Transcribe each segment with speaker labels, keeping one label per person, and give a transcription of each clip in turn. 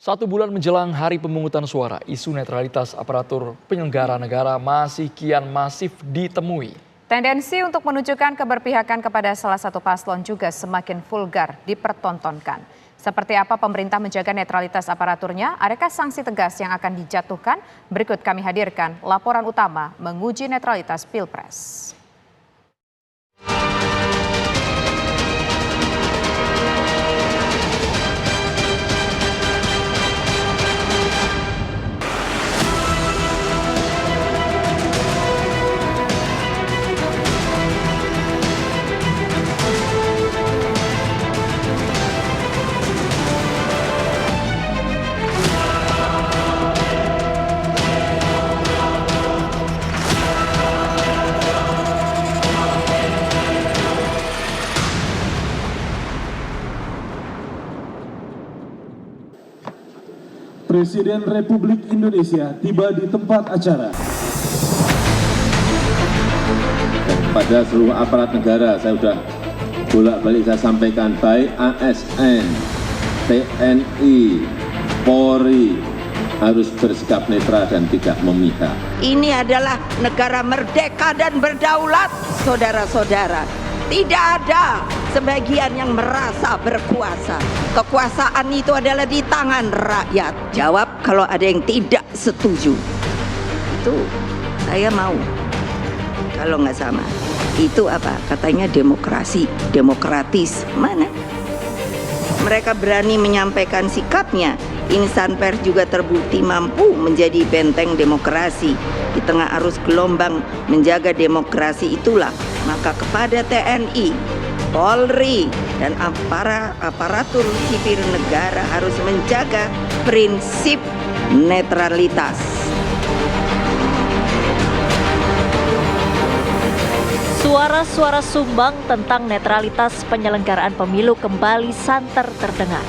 Speaker 1: 1 bulan menjelang hari pemungutan suara, isu netralitas aparatur penyelenggara negara masih kian masif ditemui.
Speaker 2: Tendensi untuk menunjukkan keberpihakan kepada salah satu paslon juga semakin vulgar dipertontonkan. Seperti apa pemerintah menjaga netralitas aparaturnya? Adakah sanksi tegas yang akan dijatuhkan? Berikut kami hadirkan laporan utama menguji netralitas Pilpres.
Speaker 3: Presiden Republik Indonesia tiba di tempat acara.
Speaker 4: Dan kepada seluruh aparat negara, saya sudah bolak-balik saya sampaikan, baik ASN, TNI, Polri, harus bersikap netral dan tidak memihak.
Speaker 5: Ini adalah negara merdeka dan berdaulat, saudara-saudara. Tidak ada sebagian yang merasa berkuasa. Kekuasaan itu adalah di tangan rakyat. Jawab kalau ada yang tidak setuju. Itu saya mau. Kalau nggak sama. Itu apa? Katanya demokrasi, demokratis. Mana? Mereka berani menyampaikan sikapnya. Insan pers juga terbukti mampu menjadi benteng demokrasi. Di tengah arus gelombang menjaga demokrasi itulah, maka kepada TNI, Polri, dan aparatur sipil negara harus menjaga prinsip netralitas.
Speaker 6: Suara-suara sumbang tentang netralitas penyelenggaraan pemilu kembali santer terdengar.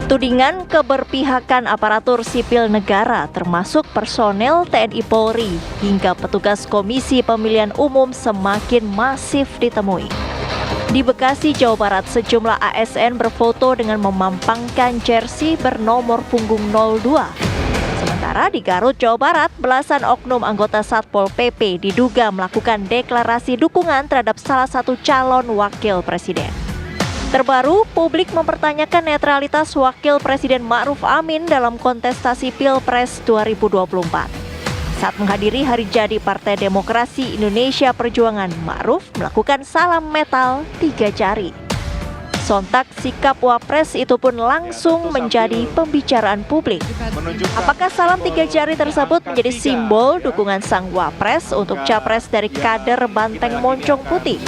Speaker 6: Tudingan keberpihakan aparatur sipil negara termasuk personel TNI Polri hingga petugas Komisi Pemilihan Umum semakin masif ditemui. Di Bekasi, Jawa Barat, sejumlah ASN berfoto dengan memampangkan jersey bernomor punggung 02. Sementara di Garut, Jawa Barat, belasan oknum anggota Satpol PP diduga melakukan deklarasi dukungan terhadap salah satu calon wakil presiden. Terbaru, publik mempertanyakan netralitas Wakil Presiden Ma'ruf Amin dalam kontestasi Pilpres 2024. Saat menghadiri hari jadi Partai Demokrasi Indonesia Perjuangan, Ma'ruf melakukan salam metal 3 jari. Sontak sikap Wapres itu pun langsung menjadi pembicaraan publik. Apakah salam 3 jari tersebut menjadi simbol dukungan sang Wapres untuk capres dari kader Banteng Moncong Putih?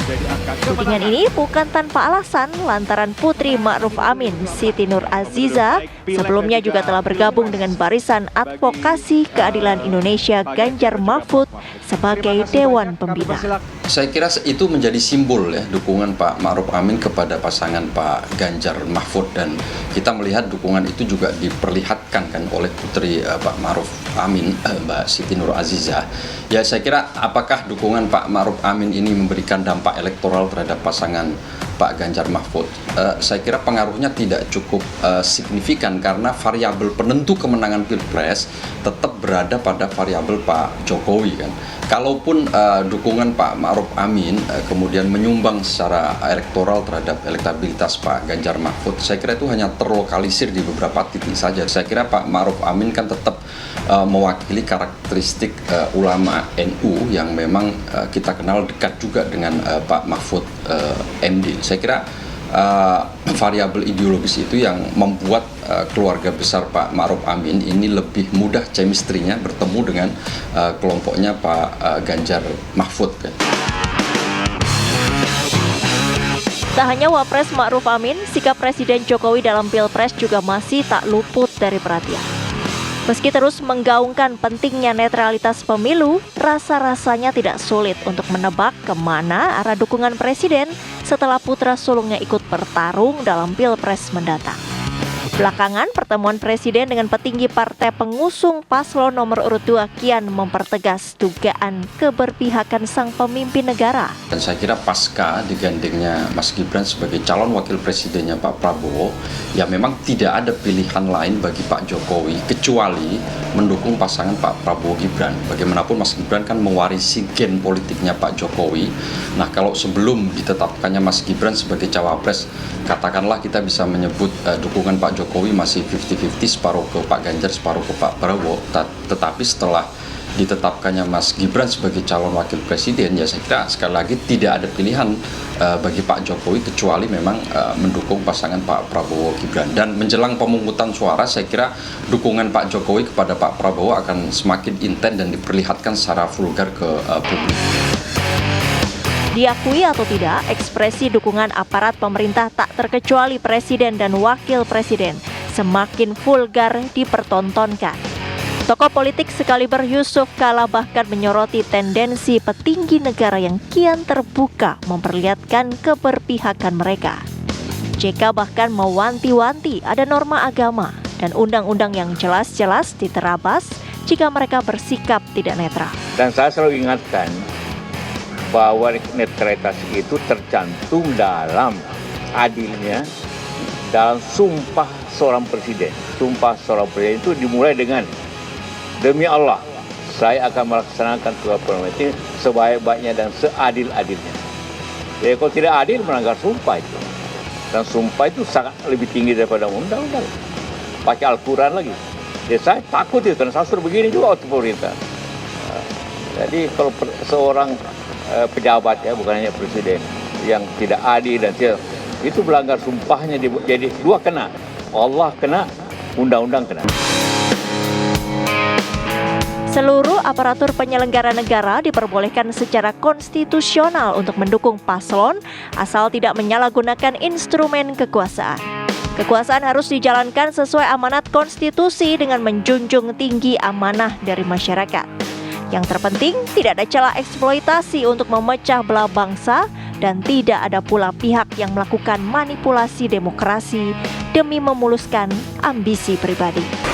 Speaker 6: Tudingan ini bukan tanpa alasan lantaran putri Ma'ruf Amin, Siti Nur Aziza, sebelumnya juga telah bergabung dengan Barisan Advokasi Keadilan Indonesia Ganjar Mahfud sebagai Dewan Pembina.
Speaker 7: Saya kira itu menjadi simbol ya dukungan Pak Ma'ruf Amin kepada pasangan Pak Ganjar Mahfud, dan kita melihat dukungan itu juga diperlihatkan kan oleh putri Pak Ma'ruf Amin, Mbak Siti Nur Aziza. Ya, saya kira apakah dukungan Pak Ma'ruf Amin ini memberikan dampak elektoral terhadap pasangan Pak Ganjar Mahfud? Saya kira pengaruhnya tidak cukup signifikan karena variabel penentu kemenangan Pilpres tetap berada pada variabel Pak Jokowi kan. Kalaupun dukungan Pak Ma'ruf Amin kemudian menyumbang secara elektoral terhadap elektabilitas Pak Ganjar Mahfud, saya kira itu hanya terlokalisir di beberapa titik saja. Saya kira Pak Ma'ruf Amin kan tetap mewakili karakteristik ulama NU yang memang kita kenal dekat juga dengan Pak Mahfud MD. Saya kira variabel ideologis itu yang membuat keluarga besar Pak Ma'ruf Amin ini lebih mudah chemistry-nya bertemu dengan kelompoknya Pak Ganjar Mahfud.
Speaker 6: Tak hanya Wapres Ma'ruf Amin, sikap Presiden Jokowi dalam Pilpres juga masih tak luput dari perhatian. Meski terus menggaungkan pentingnya netralitas pemilu, rasa-rasanya tidak sulit untuk menebak kemana arah dukungan Presiden setelah putra sulungnya ikut bertarung dalam Pilpres mendatang. Belakangan, pertemuan Presiden dengan petinggi partai pengusung paslon nomor urut 2 kian mempertegas dugaan keberpihakan sang pemimpin negara.
Speaker 7: Dan saya kira pasca digandengnya Mas Gibran sebagai calon wakil presidennya Pak Prabowo, ya memang tidak ada pilihan lain bagi Pak Jokowi kecuali mendukung pasangan Pak Prabowo Gibran. Bagaimanapun Mas Gibran kan mewarisi gen politiknya Pak Jokowi. Nah, kalau sebelum ditetapkannya Mas Gibran sebagai cawapres, katakanlah kita bisa menyebut dukungan Pak Jokowi masih 50-50, separuh ke Pak Ganjar, separuh ke Pak Prabowo. Tetapi setelah ditetapkannya Mas Gibran sebagai calon wakil presiden, ya saya kira sekali lagi tidak ada pilihan bagi Pak Jokowi kecuali memang mendukung pasangan Pak Prabowo Gibran. Dan menjelang pemungutan suara, saya kira dukungan Pak Jokowi kepada Pak Prabowo akan semakin intens dan diperlihatkan secara vulgar ke publik.
Speaker 6: Diakui atau tidak, ekspresi dukungan aparat pemerintah tak terkecuali presiden dan wakil presiden semakin vulgar dipertontonkan. Tokoh politik sekaliber Yusuf Kala bahkan menyoroti tendensi petinggi negara yang kian terbuka memperlihatkan keberpihakan mereka. JK bahkan mewanti-wanti ada norma agama dan undang-undang yang jelas-jelas diterabas jika mereka bersikap tidak netral.
Speaker 8: Dan saya selalu ingatkan bahwa netralitas itu tercantum dalam adilnya dalam sumpah seorang presiden. Sumpah seorang presiden itu dimulai dengan demi Allah, saya akan melaksanakan kewajiban ini sebaik-baiknya dan seadil-adilnya. Jadi kalau tidak adil melanggar sumpah itu. Dan sumpah itu sangat lebih tinggi daripada undang-undang. Pakai Al-Quran lagi. Jadi saya takut itu karena saya sudah begini juga waktu pemerintah. Jadi kalau seorang pejabat, ya bukan hanya presiden, yang tidak adil dan tidak, itu melanggar sumpahnya, jadi dua kena. Allah kena, undang-undang kena.
Speaker 6: Seluruh aparatur penyelenggara negara diperbolehkan secara konstitusional untuk mendukung paslon asal tidak menyalahgunakan instrumen kekuasaan. Kekuasaan harus dijalankan sesuai amanat konstitusi dengan menjunjung tinggi amanah dari masyarakat. Yang terpenting, tidak ada celah eksploitasi untuk memecah belah bangsa dan tidak ada pula pihak yang melakukan manipulasi demokrasi demi memuluskan ambisi pribadi.